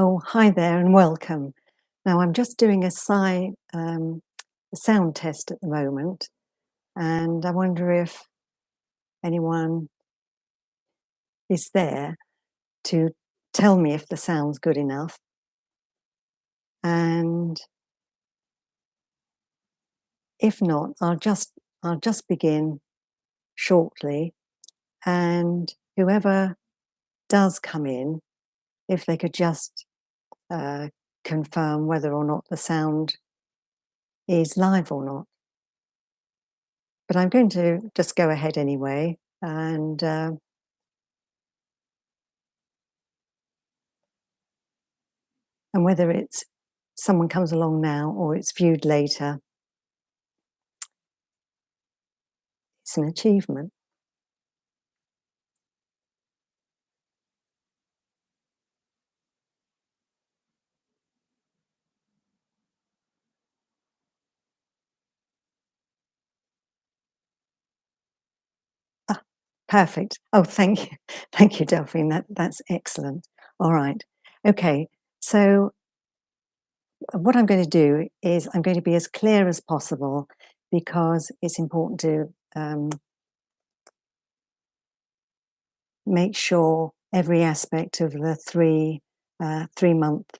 Oh, hi there and welcome. Now, I'm just doing a sound test at the moment, and I wonder if anyone is there to tell me if the sound's good enough. And if not, I'll just begin shortly, and whoever does come in, if they could just uh, confirm whether or not the sound is live or not. But I'm going to just go ahead anyway, and whether it's someone comes along now or it's viewed later, it's an achievement. Ah, perfect. Oh, thank you. Thank you, Delphine. That's excellent. All right. Okay. So what I'm going to do is I'm going to be as clear as possible because it's important to make sure every aspect of the 3 month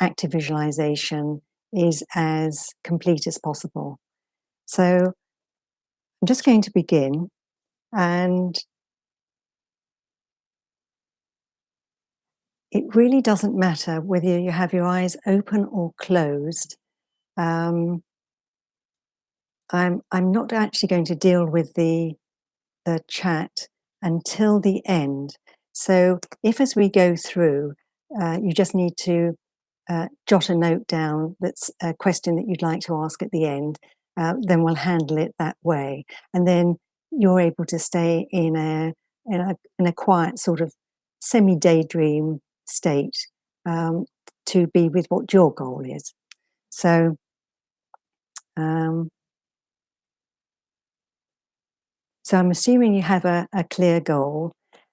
active visualization is as complete as possible. So I'm just going to begin, and it really doesn't matter whether you have your eyes open or closed. Um, I'm not actually going to deal with the chat until the end. So if as we go through, you just need to jot a note down that's a question that you'd like to ask at the end, then we'll handle it that way. And then you're able to stay in a quiet sort of semi-daydream state, um, to be with what your goal is. So, um, so I'm assuming you have a clear goal,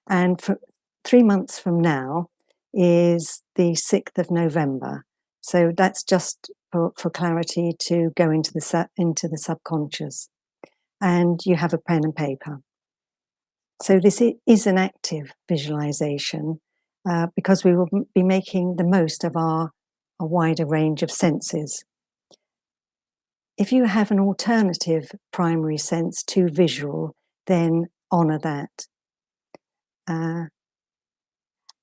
and for 3 months from now is the 6th of November. So that's just for clarity to go into the subconscious, and you have a pen and paper. So this is an active visualization, because we will be making the most of a wider range of senses. If you have an alternative primary sense to visual, then honour that. Uh,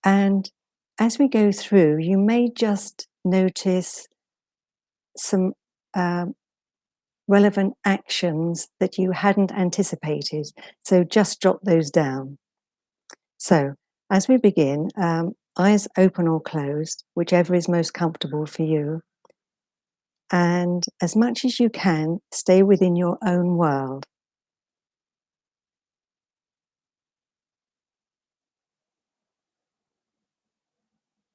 and as we go through, you may just notice some uh, relevant actions that you hadn't anticipated. So just jot those down. So as we begin, eyes open or closed, whichever is most comfortable for you. And as much as you can, stay within your own world.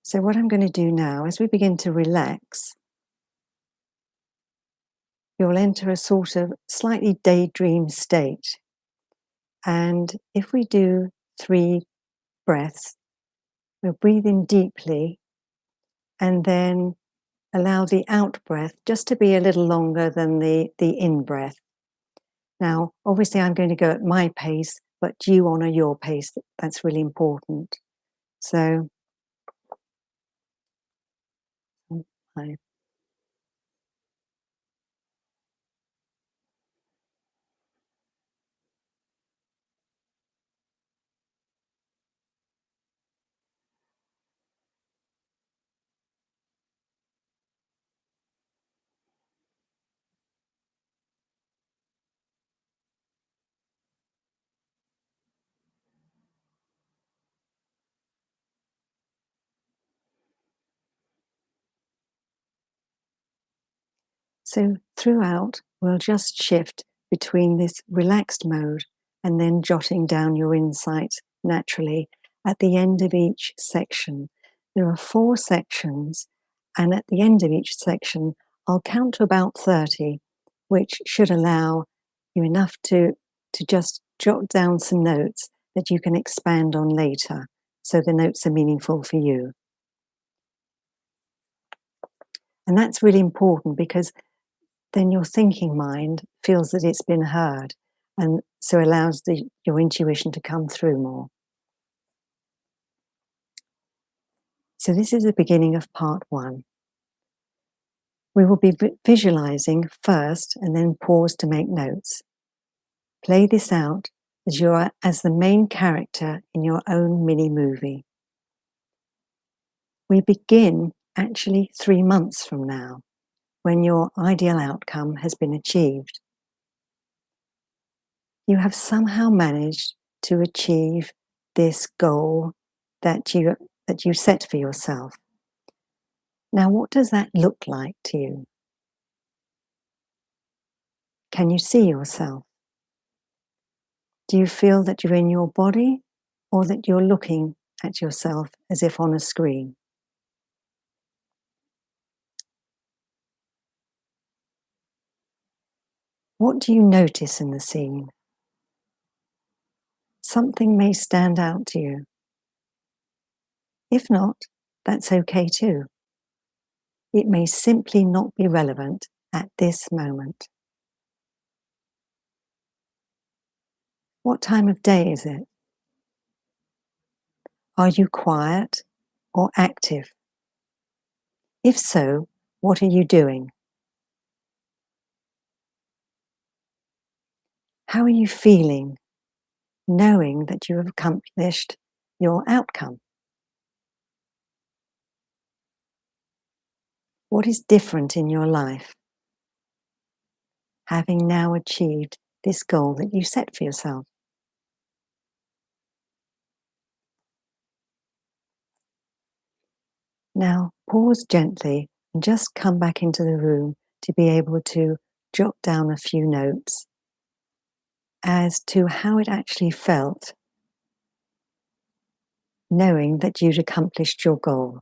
So what I'm going to do now, as we begin to relax, you'll enter a sort of slightly daydream state. And if we do 3 breaths, we'll breathe in deeply and then allow the out breath just to be a little longer than the in breath. Now, obviously, I'm going to go at my pace, but you honour your pace. That's really important. So, I So throughout, we'll just shift between this relaxed mode and then jotting down your insights naturally at the end of each section. There are 4 sections, and at the end of each section, I'll count to about 30, which should allow you enough to just jot down some notes that you can expand on later, so the notes are meaningful for you. And that's really important because then your thinking mind feels that it's been heard, and so allows your intuition to come through more. So this is the beginning of part 1. We will be visualizing first and then pause to make notes. Play this out as you are as the main character in your own mini movie. We begin actually 3 months from now, when your ideal outcome has been achieved. You have somehow managed to achieve this goal that you set for yourself. Now, what does that look like to you? Can you see yourself? Do you feel that you're in your body, or that you're looking at yourself as if on a screen? What do you notice in the scene? Something may stand out to you. If not, that's okay too. It may simply not be relevant at this moment. What time of day is it? Are you quiet or active? If so, what are you doing? How are you feeling, knowing that you have accomplished your outcome? What is different in your life, having now achieved this goal that you set for yourself? Now, pause gently and just come back into the room to be able to jot down a few notes as to how it actually felt, knowing that you'd accomplished your goal.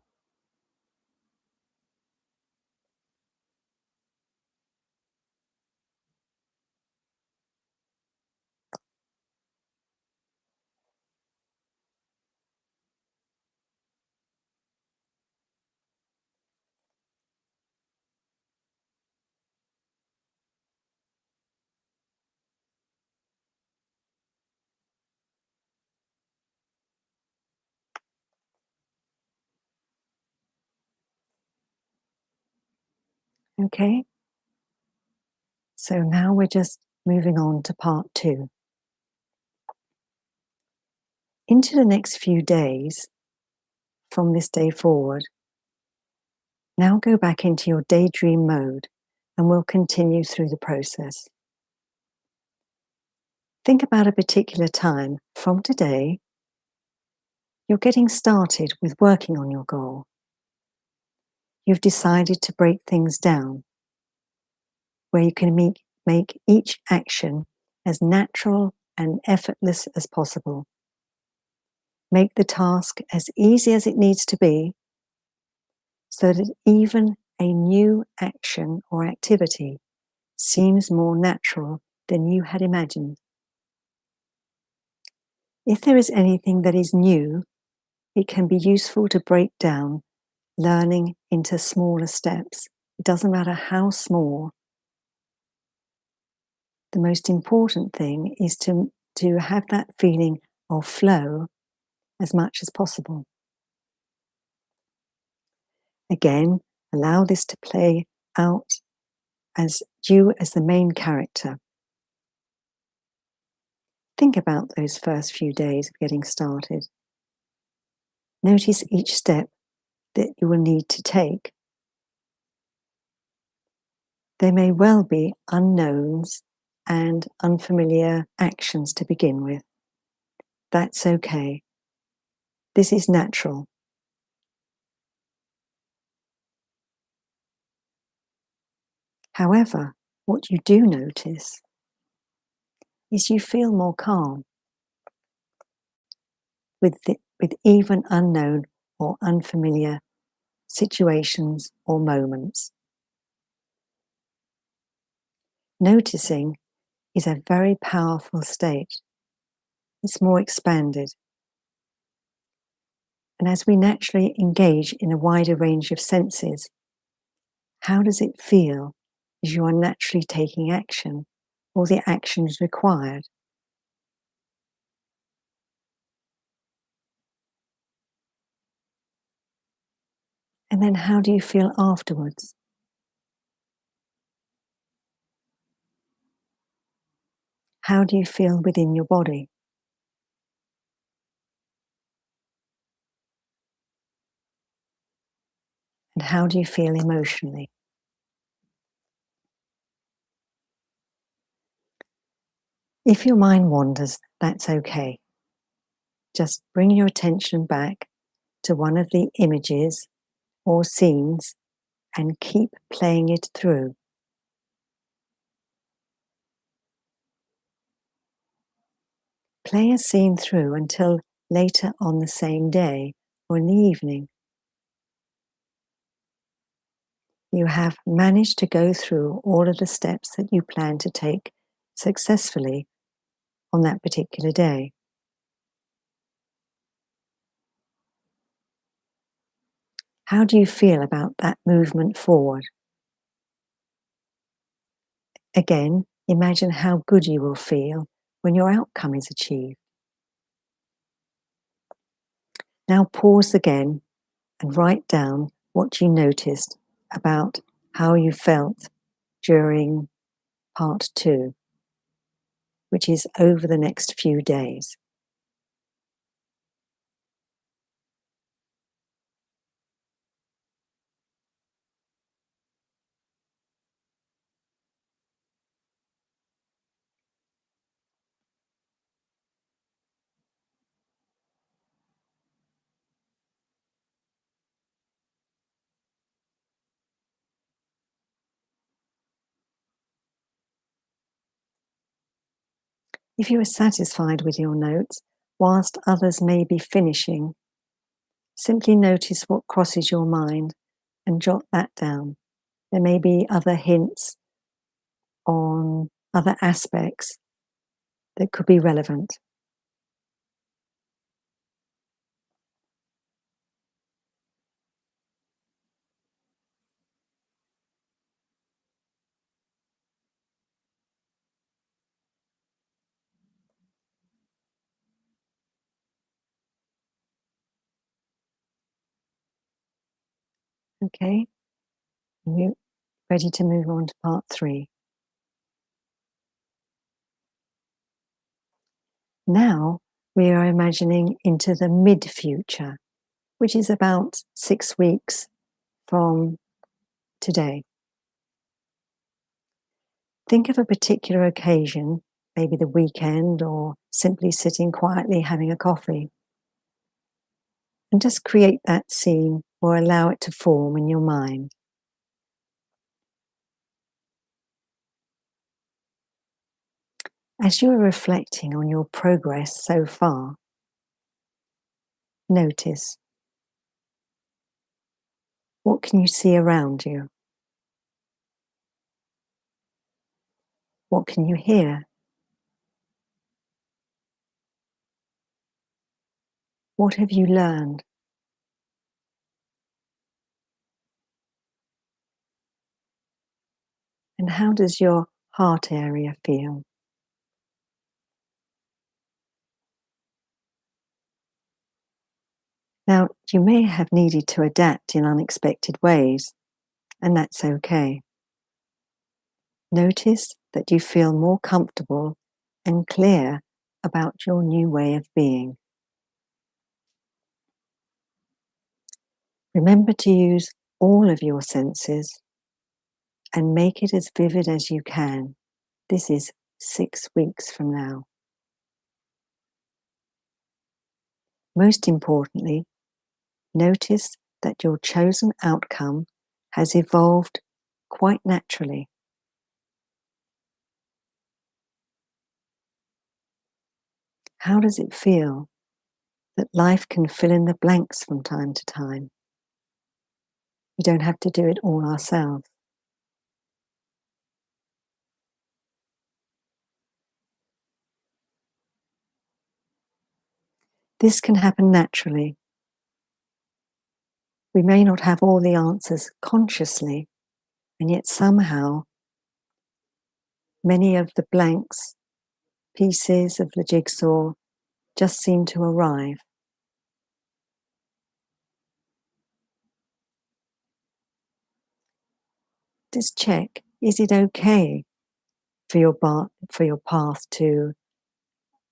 Okay? So now we're just moving on to part 2. Into the next few days, from this day forward, now go back into your daydream mode and we'll continue through the process. Think about a particular time from today. You're getting started with working on your goal. You've decided to break things down, where you can make each action as natural and effortless as possible. Make the task as easy as it needs to be, so that even a new action or activity seems more natural than you had imagined. If there is anything that is new, it can be useful to break down learning into smaller steps. It doesn't matter how small. The most important thing is to have that feeling of flow as much as possible. Again, allow this to play out as you as the main character. Think about those first few days of getting started. Notice each step that you will need to take. There may well be unknowns and unfamiliar actions to begin with. That's okay. This is natural. However, what you do notice is you feel more calm with even unknown or unfamiliar situations or moments. Noticing is a very powerful state. It's more expanded. And as we naturally engage in a wider range of senses, How does it feel as you are naturally taking action, or the action is required? And then how do you feel afterwards? How do you feel within your body? And how do you feel emotionally? If your mind wanders, that's okay. Just bring your attention back to one of the images or scenes and keep playing it through. Play a scene through until later on the same day or in the evening. You have managed to go through all of the steps that you plan to take successfully on that particular day. How do you feel about that movement forward? Again, imagine how good you will feel when your outcome is achieved. Now pause again and write down what you noticed about how you felt during part 2, which is over the next few days. If you are satisfied with your notes, whilst others may be finishing, simply notice what crosses your mind and jot that down. There may be other hints on other aspects that could be relevant. Okay, you ready to move on to part 3? Now we are imagining into the mid-future, which is about 6 weeks from today. Think of a particular occasion, maybe the weekend or simply sitting quietly having a coffee, and just create that scene or allow it to form in your mind. As you are reflecting on your progress so far, notice, what can you see around you? What can you hear? What have you learned? And how does your heart area feel? Now, you may have needed to adapt in unexpected ways, and that's okay. Notice that you feel more comfortable and clear about your new way of being. Remember to use all of your senses and make it as vivid as you can. This is 6 weeks from now. Most importantly, notice that your chosen outcome has evolved quite naturally. How does it feel that life can fill in the blanks from time to time? We don't have to do it all ourselves. This can happen naturally. We may not have all the answers consciously, And yet somehow many of the blanks, pieces of the jigsaw, just seem to arrive. Just check, is it okay for your path to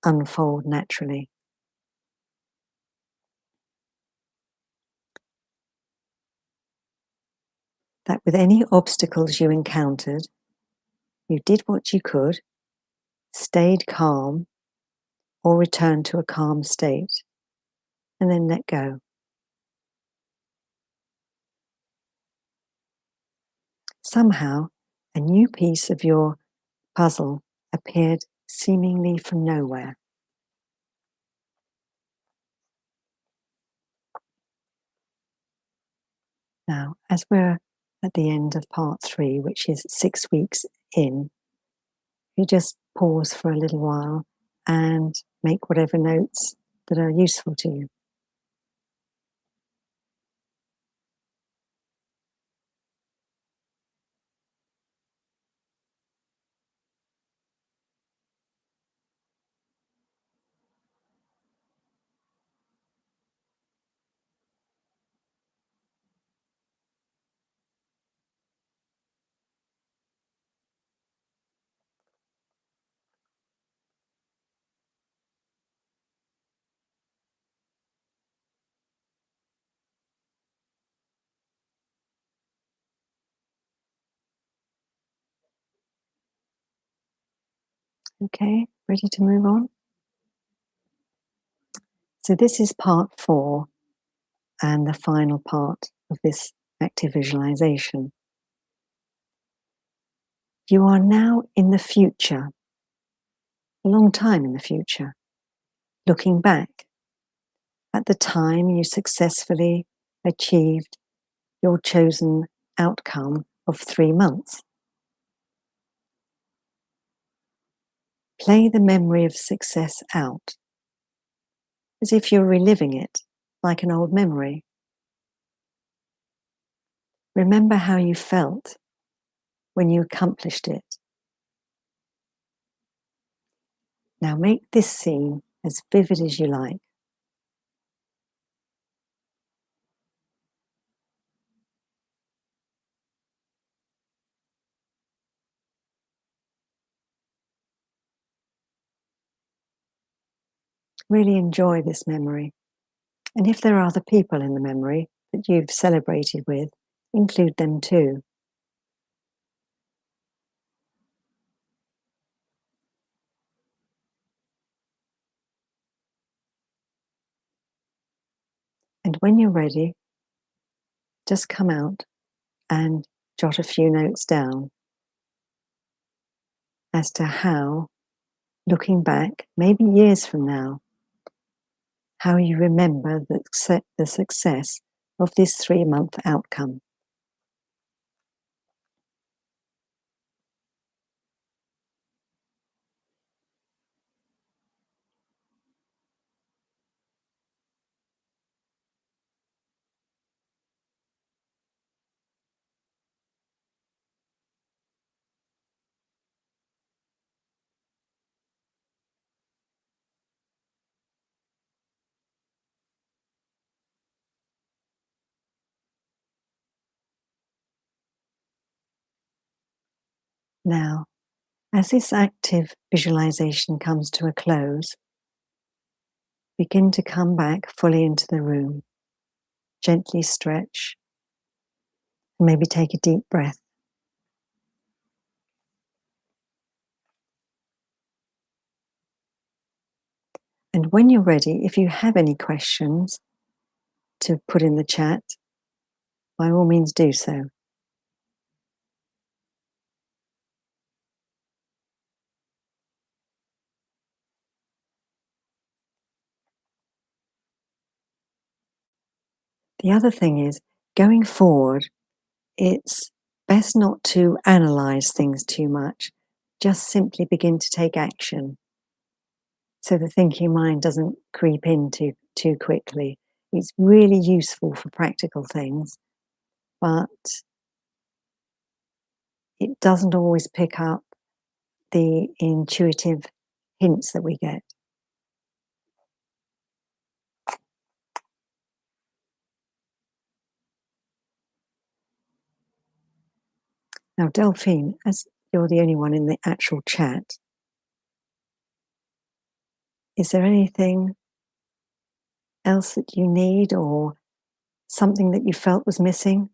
unfold naturally? That with any obstacles you encountered, you did what you could, stayed calm, or returned to a calm state, and then let go. Somehow, a new piece of your puzzle appeared seemingly from nowhere. Now, as we're at the end of part 3, which is 6 weeks in, you just pause for a little while and make whatever notes that are useful to you. Okay, ready to move on? So this is part 4 and the final part of this active visualization. You are now in the future, a long time in the future, looking back at the time you successfully achieved your chosen outcome of 3 months. Play the memory of success out, as if you're reliving it like an old memory. Remember how you felt when you accomplished it. Now make this scene as vivid as you like. Really enjoy this memory. And if there are other people in the memory that you've celebrated with, include them too. And when you're ready, just come out and jot a few notes down as to how, looking back, maybe years from now, how you remember the success of this 3-month outcome. Now, as this active visualization comes to a close, begin to come back fully into the room. Gently stretch, and maybe take a deep breath. And when you're ready, if you have any questions to put in the chat, by all means do so. The other thing is, going forward, it's best not to analyze things too much. Just simply begin to take action, so the thinking mind doesn't creep in too quickly. It's really useful for practical things, but it doesn't always pick up the intuitive hints that we get. Now, Delphine, as you're the only one in the actual chat, is there anything else that you need or something that you felt was missing?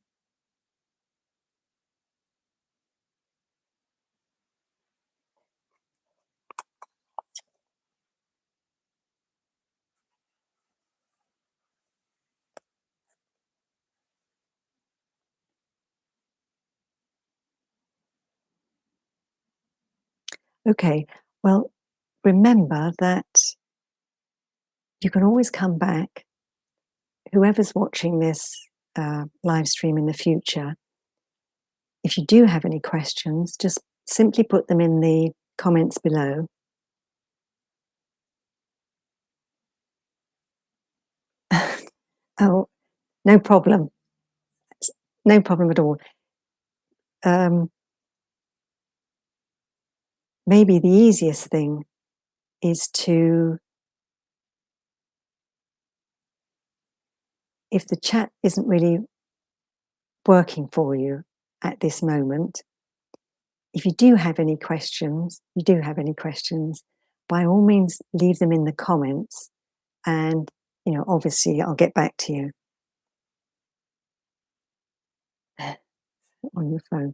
Okay, well, remember that you can always come back. Whoever's watching this live stream in the future, if you do have any questions, just simply put them in the comments below. Oh, no problem. No problem at all. Maybe the easiest thing is to, if the chat isn't really working for you at this moment, if you do have any questions, by all means leave them in the comments, and obviously I'll get back to you on your phone.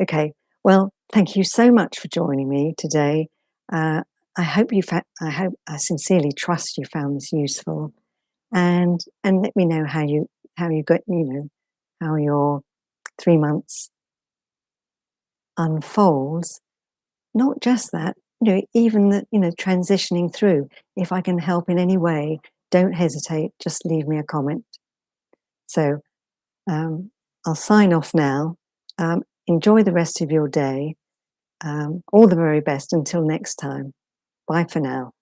Okay, well, thank you so much for joining me today. I hope I sincerely trust you found this useful, and let me know how you got, how your 3 months unfolds. Not just that, even the, transitioning through. If I can help in any way, don't hesitate, just leave me a comment. So I'll sign off now. Enjoy the rest of your day. All the very best until next time. Bye for now.